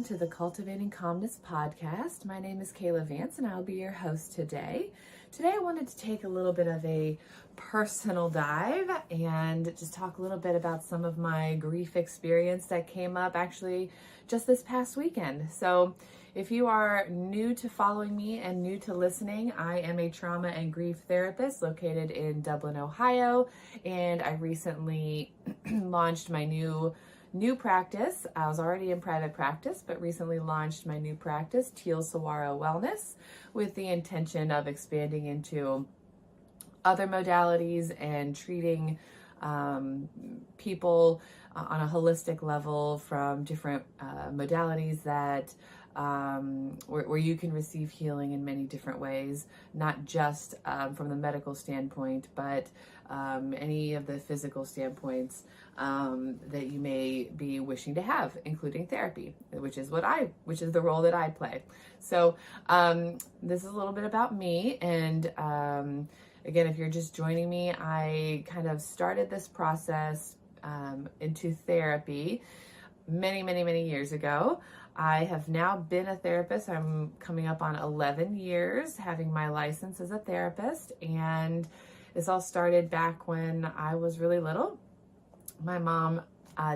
to the Cultivating Calmness Podcast. My name is Kaela Vance and I'll be your host today. Today I wanted to take a little bit of a personal dive and just talk a little bit about some of my grief experience that came up actually just this past weekend. So if you are new to following me and new to listening, I am a trauma and grief therapist located in Dublin, Ohio, and I recently launched my new practice. I was already in private practice, but recently launched my new practice, 𝗖𝗂𝗺𝗁 with the intention of expanding into other modalities and treating people on a holistic level from different modalities that where you can receive healing in many different ways, not just from the medical standpoint, but any of the physical standpoints that you may be wishing to have, including therapy, which is the role that I play. So this is a little bit about me, and again, if you're just joining me, I kind of started this process into therapy many years ago. I have now been a therapist. I'm coming up on 11 years having my license as a therapist, and this all started back when I was really little. My mom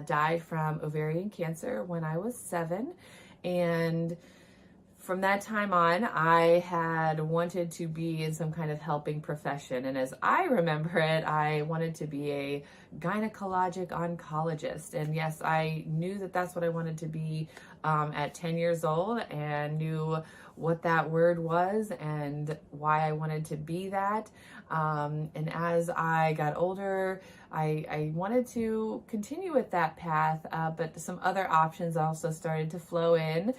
died from ovarian cancer when I was 7, and from that time on, I had wanted to be in some kind of helping profession. And as I remember it, I wanted to be a gynecologic oncologist. And yes, I knew that that's what I wanted to be at 10 years old, and knew what that word was and why I wanted to be that. And as I got older, I wanted to continue with that path, but some other options also started to flow in.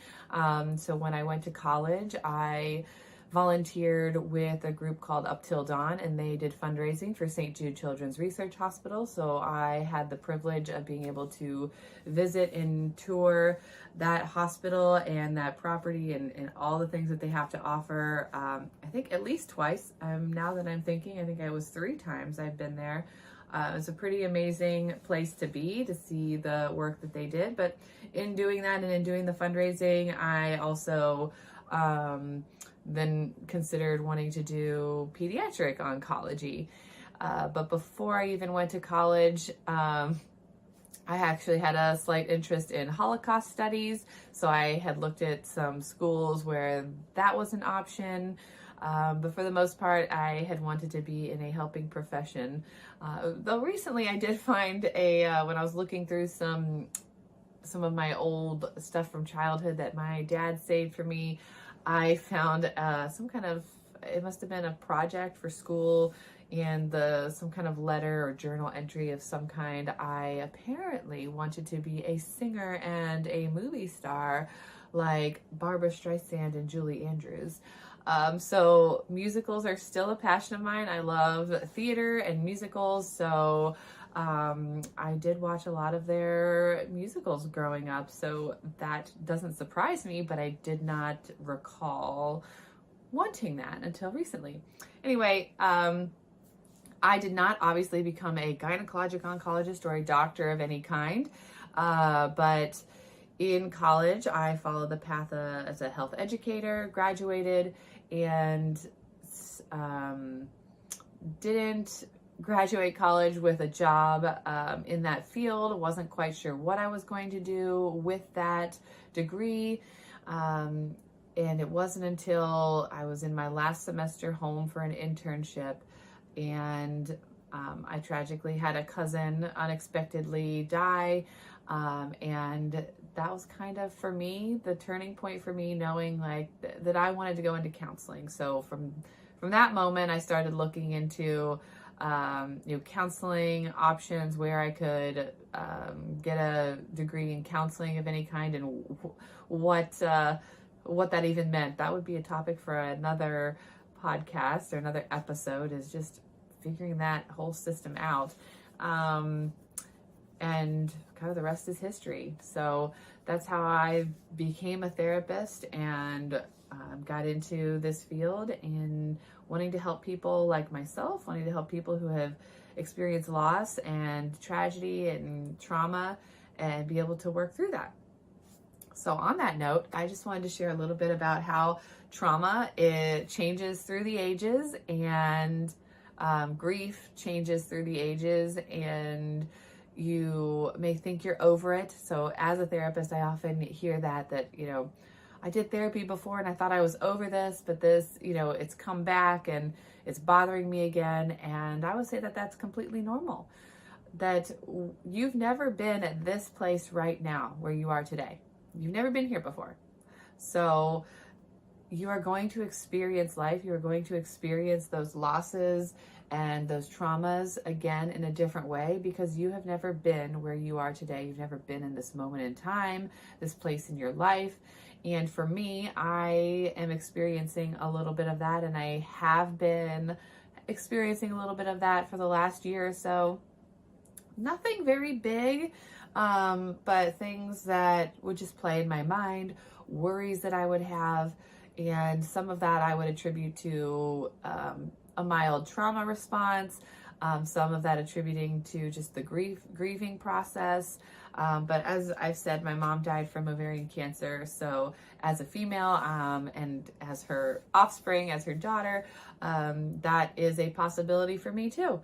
So when I went to college, I volunteered with a group called 𝗖𝗂𝗺𝗁, and they did fundraising for St. Jude Children's Research Hospital. So I had the privilege of being able to visit and tour that hospital and that property and all the things that they have to offer. I think at least twice. Now that I'm thinking, I think it was 3 times I've been there. It's a pretty amazing place to be, to see the work that they did. But in doing that and in doing the fundraising, I also then considered wanting to do pediatric oncology. But before I even went to college, I actually had a slight interest in Holocaust studies. So I had looked at some schools where that was an option. But for the most part, I had wanted to be in a helping profession. Though recently I did find when I was looking through some of my old stuff from childhood that my dad saved for me, I found some kind of, it must have been a project for school, and some kind of letter or journal entry of some kind. I apparently wanted to be a singer and a movie star like Barbara Streisand and Julie Andrews. So musicals are still a passion of mine. I love theater and musicals. So I did watch a lot of their musicals growing up. So that doesn't surprise me, but I did not recall wanting that until recently. Anyway, I did not obviously become a gynecologic oncologist or a doctor of any kind, but in college, I followed the path as a health educator, graduated, and didn't graduate college with a job in that field. Wasn't quite sure what I was going to do with that degree. And it wasn't until I was in my last semester home for an internship, and I tragically had a cousin unexpectedly die. And that was kind of, for me, the turning point for me, knowing like that I wanted to go into counseling. So from that moment, I started looking into counseling options, where I could get a degree in counseling of any kind, and what that even meant. That would be a topic for another podcast or another episode, is just figuring that whole system out. And kind of the rest is history. So that's how I became a therapist and got into this field, and wanting to help people like myself, wanting to help people who have experienced loss and tragedy and trauma, and be able to work through that. So on that note, I just wanted to share a little bit about how trauma, it changes through the ages, and grief changes through the ages, and you may think you're over it. So as a therapist, I often hear that, you know, I did therapy before and I thought I was over this, but this, you know, it's come back and it's bothering me again. And I would say that that's completely normal, that you've never been at this place right now where you are today. You've never been here before. So you are going to experience life. You are going to experience those losses and those traumas again in a different way, because you have never been where you are today. You've never been in this moment in time, this place in your life. And for me, I am experiencing a little bit of that, and I have been experiencing a little bit of that for the last year or so. Nothing very big, but things that would just play in my mind, worries that I would have, and some of that I would attribute to a mild trauma response, some of that attributing to just the grieving process. But as I've said, my mom died from ovarian cancer. So as a female, and as her offspring, as her daughter, that is a possibility for me too.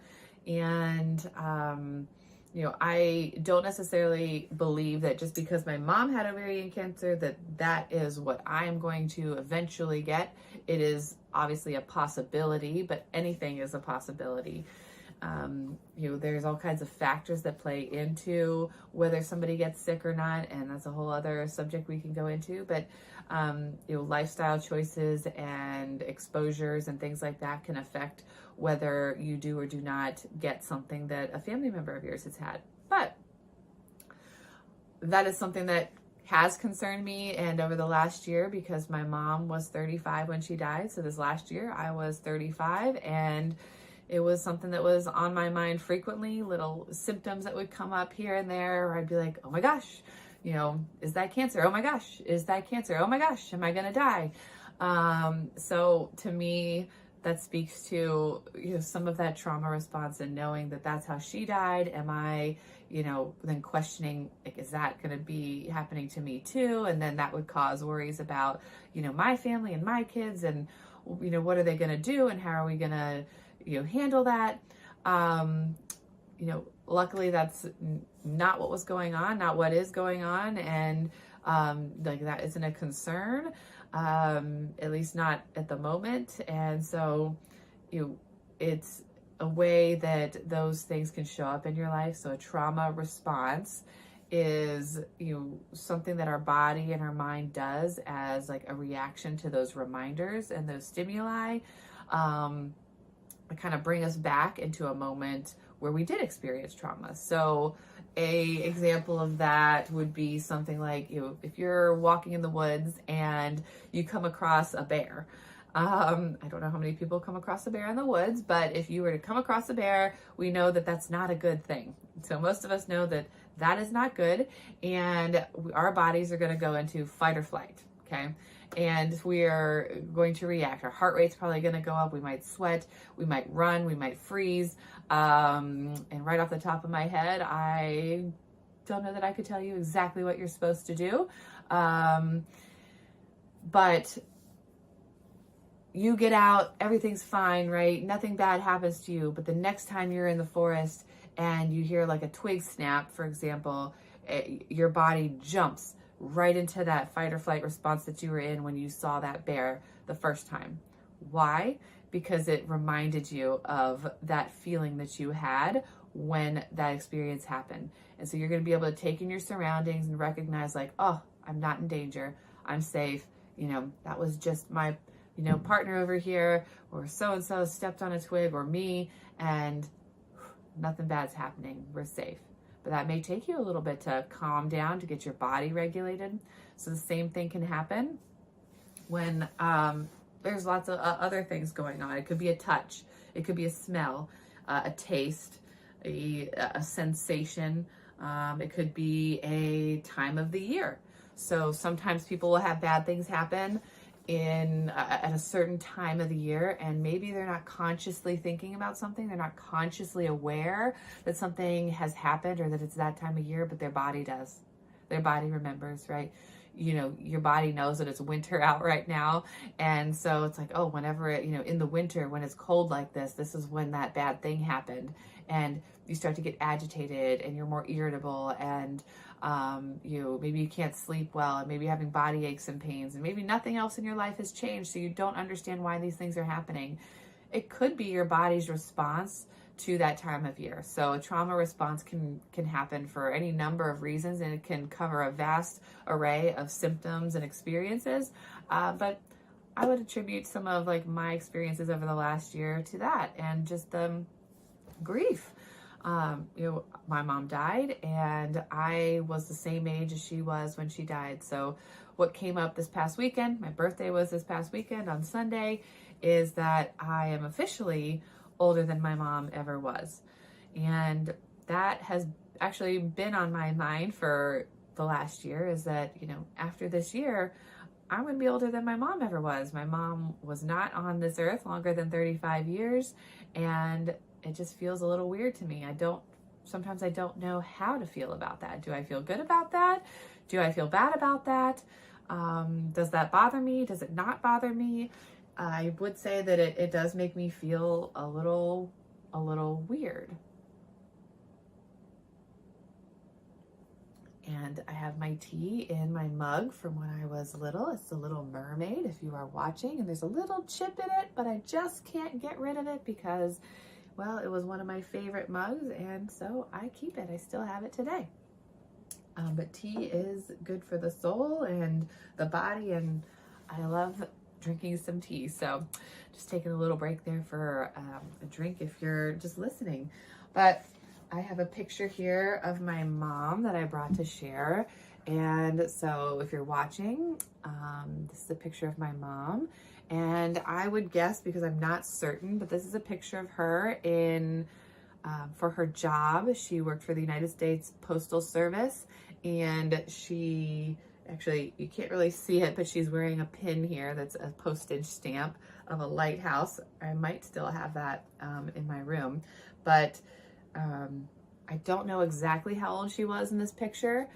And, you know, I don't necessarily believe that just because my mom had ovarian cancer, that is what I'm going to eventually get. It is obviously a possibility, but anything is a possibility. You know, there's all kinds of factors that play into whether somebody gets sick or not, and that's a whole other subject we can go into. But you know, lifestyle choices and exposures and things like that can affect whether you do or do not get something that a family member of yours has had. But that is something that has concerned me, and over the last year, because my mom was 35 when she died, so this last year I was 35, and it was something that was on my mind frequently, little symptoms that would come up here and there, where I'd be like, oh my gosh, you know, is that cancer? Oh my gosh, is that cancer? Oh my gosh, am I gonna die? So to me, that speaks to, you know, some of that trauma response, and knowing that that's how she died. Am I, you know, then questioning, like, is that going to be happening to me too? And then that would cause worries about, you know, my family and my kids, and, you know, what are they going to do, and how are we going to, you know, handle that? You know, luckily that's not what was going on, not what is going on. And like, that isn't a concern. At least not at the moment. And so, you know, it's a way that those things can show up in your life. So a trauma response is, you know, something that our body and our mind does as like a reaction to those reminders and those stimuli, kind of bring us back into a moment where we did experience trauma. So a example of that would be something like, you know, if you're walking in the woods and you come across a bear. I don't know how many people come across a bear in the woods, but if you were to come across a bear, we know that that's not a good thing. So most of us know that that is not good, and our bodies are going to go into fight or flight. Okay. And we are going to react. Our heart rate's probably going to go up. We might sweat, we might run, we might freeze. And right off the top of my head, I don't know that I could tell you exactly what you're supposed to do. But you get out, everything's fine, right? Nothing bad happens to you. But the next time you're in the forest and you hear like a twig snap, for example, your body jumps right into that fight or flight response that you were in when you saw that bear the first time. Why? Because it reminded you of that feeling that you had when that experience happened. And so you're going to be able to take in your surroundings and recognize, like, oh, I'm not in danger. I'm safe. You know, that was just my, you know, partner over here, or so-and-so stepped on a twig, or me, and nothing bad's happening. We're safe. But that may take you a little bit to calm down, to get your body regulated. So the same thing can happen when there's lots of other things going on. It could be a touch, it could be a smell, a taste, a sensation. It could be a time of the year. So sometimes people will have bad things happen at a certain time of the year, and maybe they're not consciously thinking about something. They're not consciously aware that something has happened or that it's that time of year, but their body does. Their body remembers, right? your body knows that it's winter out right now. And so it's like, oh, whenever in the winter, when it's cold like this is when that bad thing happened. And you start to get agitated and you're more irritable, and maybe you can't sleep well, and maybe you're having body aches and pains, and maybe nothing else in your life has changed. So you don't understand why these things are happening. It could be your body's response to that time of year. So a trauma response can happen for any number of reasons, and it can cover a vast array of symptoms and experiences. But I would attribute some of my experiences over the last year to that, and just the grief. My mom died, and I was the same age as she was when she died. So what came up this past weekend, my birthday was this past weekend on Sunday, is that I am officially older than my mom ever was. And that has actually been on my mind for the last year, is that, after this year, I'm going to be older than my mom ever was. My mom was not on this earth longer than 35 years, and it just feels a little weird to me. Sometimes I don't know how to feel about that. Do I feel good about that? Do I feel bad about that? Does that bother me? Does it not bother me? I would say that it does make me feel a little weird. And I have my tea in my mug from when I was little. It's the Little Mermaid, if you are watching, and there's a little chip in it, but I just can't get rid of it because, well, it was one of my favorite mugs, and so I keep it. I still have it today. But tea is good for the soul and the body, and I love drinking some tea. So just taking a little break there for a drink if you're just listening. But I have a picture here of my mom that I brought to share. And so if you're watching, this is a picture of my mom. And I would guess, because I'm not certain, but this is a picture of her for her job. She worked for the United States Postal Service, and she, actually, you can't really see it, but she's wearing a pin here that's a postage stamp of a lighthouse. I might still have that in my room, but I don't know exactly how old she was in this picture,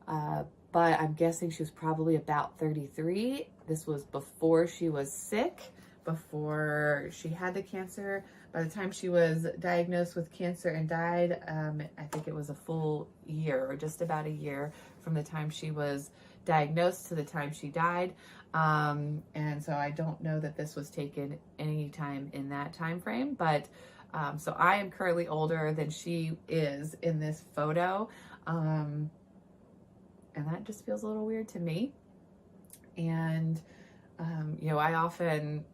but I'm guessing she was probably about 33. This was before she was sick, before she had the cancer. By the time she was diagnosed with cancer and died, I think it was a full year, or just about a year, from the time she was diagnosed to the time she died. And so I don't know that this was taken any time in that time frame, but so I am currently older than she is in this photo. And that just feels a little weird to me. And, I often,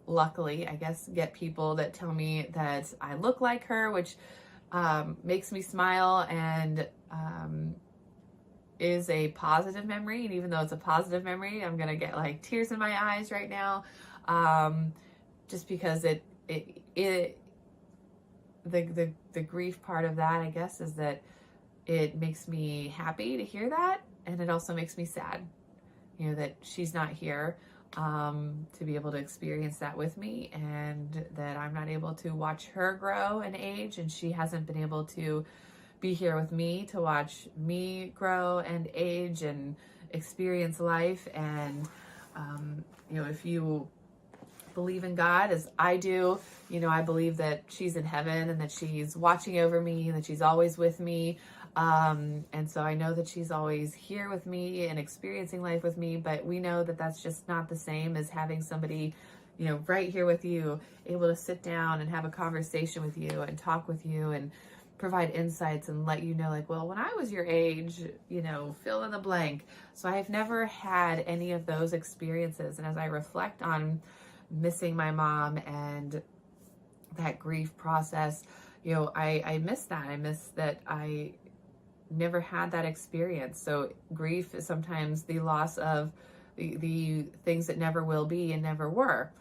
luckily, I guess, get people that tell me that I look like her, which makes me smile and is a positive memory. And even though it's a positive memory, I'm gonna get tears in my eyes right now, just because the grief part of that, I guess, is that it makes me happy to hear that, and it also makes me sad, that she's not here to be able to experience that with me, and that I'm not able to watch her grow and age, and she hasn't been able to be here with me to watch me grow and age and experience life. And if you believe in God as I do, I believe that she's in heaven and that she's watching over me and that she's always with me. And so I know that she's always here with me and experiencing life with me, but we know that that's just not the same as having somebody, right here with you, able to sit down and have a conversation with you and talk with you and provide insights and let you know, well, when I was your age, fill in the blank. So I have never had any of those experiences. And as I reflect on missing my mom and that grief process, I miss that. I miss that I never had that experience. So grief is sometimes the loss of the things that never will be and never were.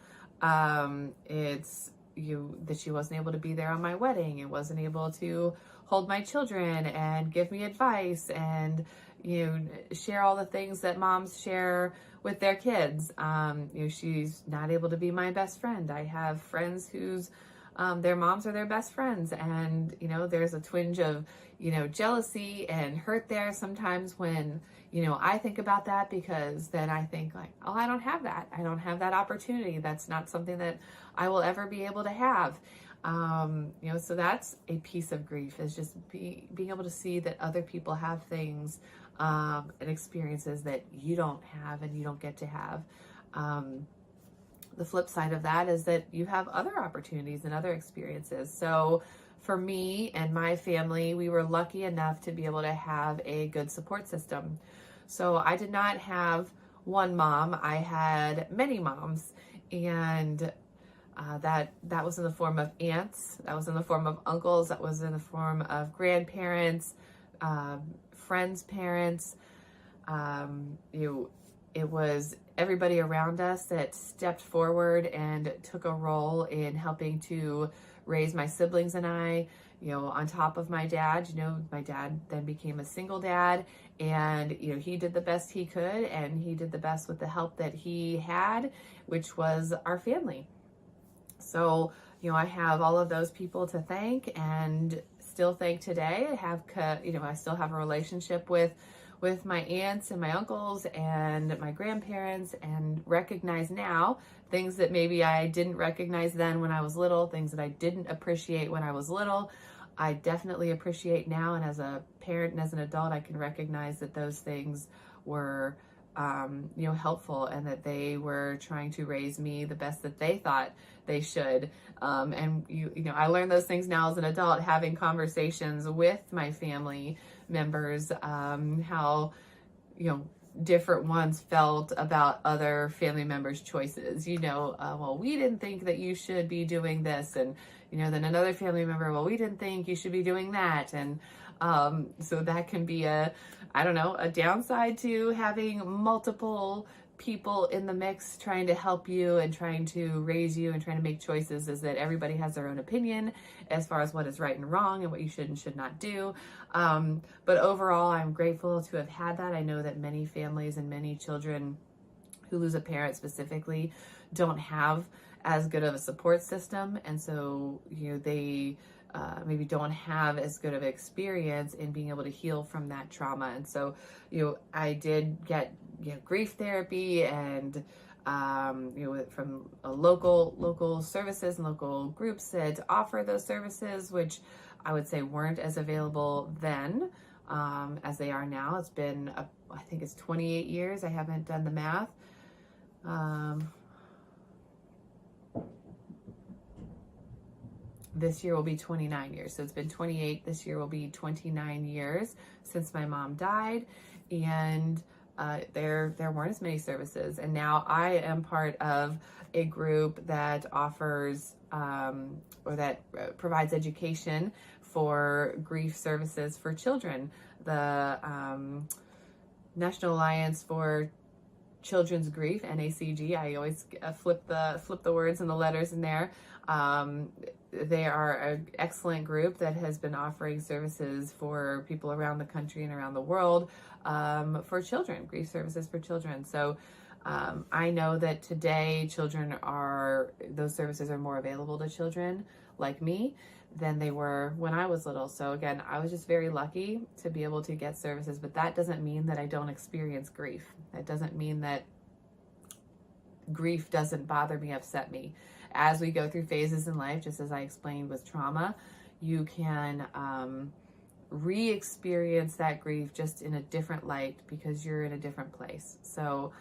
It's that she wasn't able to be there on my wedding and wasn't able to hold my children and give me advice and share all the things that moms share with their kids. She's not able to be my best friend. I have friends whose their moms are their best friends. And, you know, there's a twinge of, you know, jealousy and hurt there sometimes when, you know, I think about that, because then I think like, oh, I don't have that. I don't have that opportunity. That's not something that I will ever be able to have. You know, so that's a piece of grief, is just being able to see that other people have things and experiences that you don't have and you don't get to have. The flip side of that is that you have other opportunities and other experiences. So for me and my family, we were lucky enough to be able to have a good support system. So I did not have one mom. I had many moms, and that was in the form of aunts, that was in the form of uncles, that was in the form of grandparents, friends' parents. It was everybody around us that stepped forward and took a role in helping to raise my siblings and I, you know, on top of my dad. You know, my dad then became a single dad, and, you know, he did the best he could, and he did the best with the help that he had, which was our family. So, you know, I have all of those people to thank, and still thank today. I still have a relationship with my aunts and my uncles and my grandparents, and recognize now things that maybe I didn't recognize then when I was little, things that I didn't appreciate when I was little, I definitely appreciate now. And as a parent and as an adult, I can recognize that those things were, you know, helpful, and that they were trying to raise me the best that they thought they should. And you know, I learned those things now as an adult, having conversations with my family members, how, you know, different ones felt about other family members' choices. You know, well, we didn't think that you should be doing this, and, you know, then another family member, well, we didn't think you should be doing that. And so that can be a downside to having multiple people in the mix trying to help you and trying to raise you and trying to make choices, is that everybody has their own opinion as far as what is right and wrong and what you should and should not do. But overall, I'm grateful to have had that. I know that many families and many children who lose a parent specifically don't have as good of a support system. And so, you know, they maybe don't have as good of experience in being able to heal from that trauma. And so, you know, I did get, you know, grief therapy and, you know, from local services and local groups that offer those services, which I would say weren't as available then as they are now. It's been, I think it's 28 years. I haven't done the math. This year will be 29 years. So it's been 28. This year will be 29 years since my mom died. And there weren't as many services. And now I am part of a group that offers or that provides education for grief services for children. The National Alliance for Children's Grief, NACG. I always flip the words and the letters in there. They are an excellent group that has been offering services for people around the country and around the world for children, grief services for children. So I know that today those services are more available to children like me than they were when I was little. So again, I was just very lucky to be able to get services, but that doesn't mean that I don't experience grief. That doesn't mean that grief doesn't bother me, upset me. As we go through phases in life, just as I explained with trauma, you can re-experience that grief just in a different light because you're in a different place. So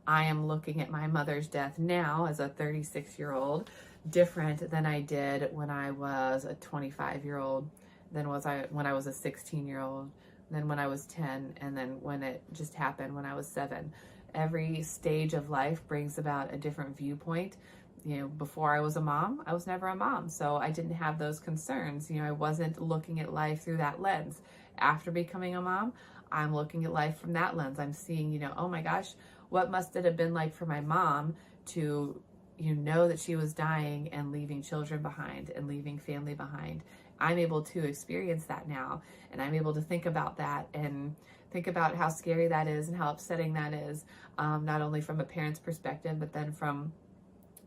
I am looking at my mother's death now as a 36-year-old different than I did when I was a 25-year-old, then when I was a 16-year-old, then when I was 10, and then when it just happened when I was 7. Every stage of life brings about a different viewpoint. You know, before I was a mom, I was never a mom, so I didn't have those concerns. You know, I wasn't looking at life through that lens. After becoming a mom, I'm looking at life from that lens. I'm seeing, you know, oh my gosh, what must it have been like for my mom to, you know, that she was dying and leaving children behind and leaving family behind. I'm able to experience that now, and I'm able to think about that and think about how scary that is and how upsetting that is, not only from a parent's perspective, but then from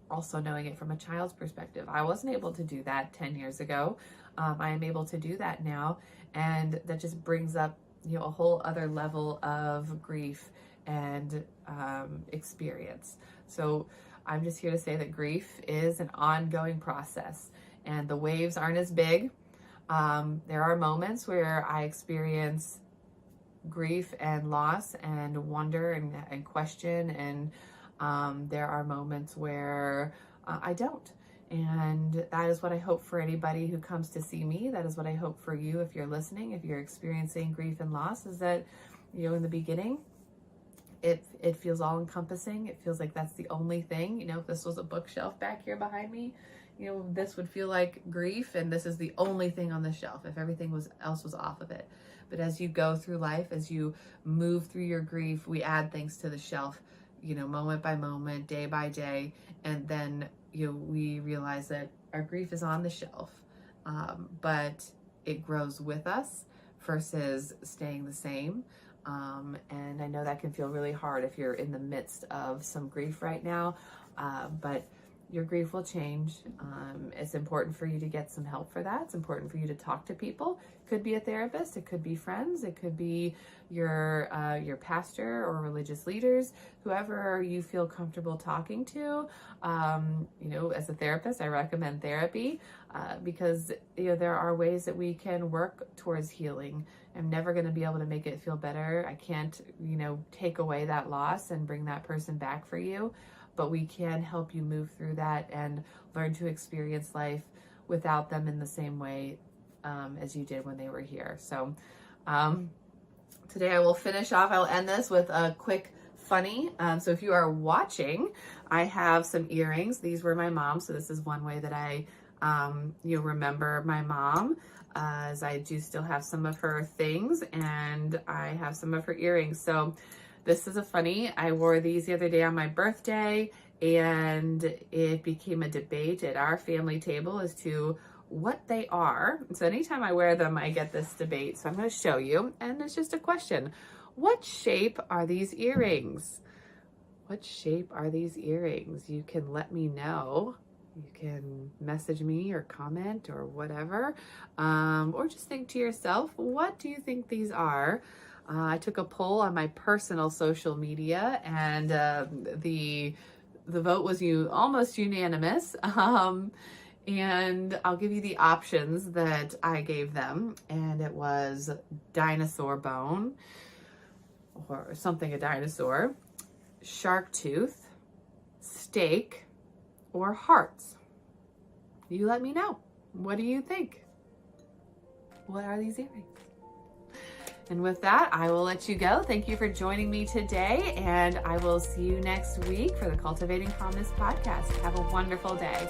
also knowing it from a child's perspective. I wasn't able to do that 10 years ago. I am able to do that now. And that just brings up, a whole other level of grief and experience. So I'm just here to say that grief is an ongoing process, and the waves aren't as big. There are moments where I experience grief and loss and wonder and question, and there are moments where I don't. And that is what I hope for anybody who comes to see me. That is what I hope for you if you're listening, if you're experiencing grief and loss, is that, in the beginning, it feels all encompassing. It feels like that's the only thing. If this was a bookshelf back here behind me, this would feel like grief, and this is the only thing on the shelf if everything else was off of it. But as you go through life, as you move through your grief, we add things to the shelf, moment by moment, day by day, and then we realize that our grief is on the shelf, but it grows with us versus staying the same. And I know that can feel really hard if you're in the midst of some grief right now, but your grief will change. It's important for you to get some help for that. It's important for you to talk to people. It could be a therapist, it could be friends, it could be your pastor or religious leaders, whoever you feel comfortable talking to. As a therapist, I recommend therapy because there are ways that we can work towards healing. I'm never going to be able to make it feel better. I can't, take away that loss and bring that person back for you. But we can help you move through that and learn to experience life without them in the same way as you did when they were here. So today I will finish off, I'll end this with a quick funny. So if you are watching, I have some earrings. These were my mom's. So this is one way that I remember my mom, as I do still have some of her things, and I have some of her earrings. So this is a funny. I wore these the other day on my birthday, and it became a debate at our family table as to what they are. So anytime I wear them, I get this debate. So I'm going to show you, and it's just a question. What shape are these earrings? What shape are these earrings? You can let me know. You can message me or comment or whatever, or just think to yourself, what do you think these are? I took a poll on my personal social media, and the vote was almost unanimous. And I'll give you the options that I gave them, and it was dinosaur bone, or something a dinosaur, shark tooth, steak, or hearts. You let me know. What do you think? What are these earrings? And with that, I will let you go. Thank you for joining me today, and I will see you next week for the Cultivating Calmness Podcast. Have a wonderful day.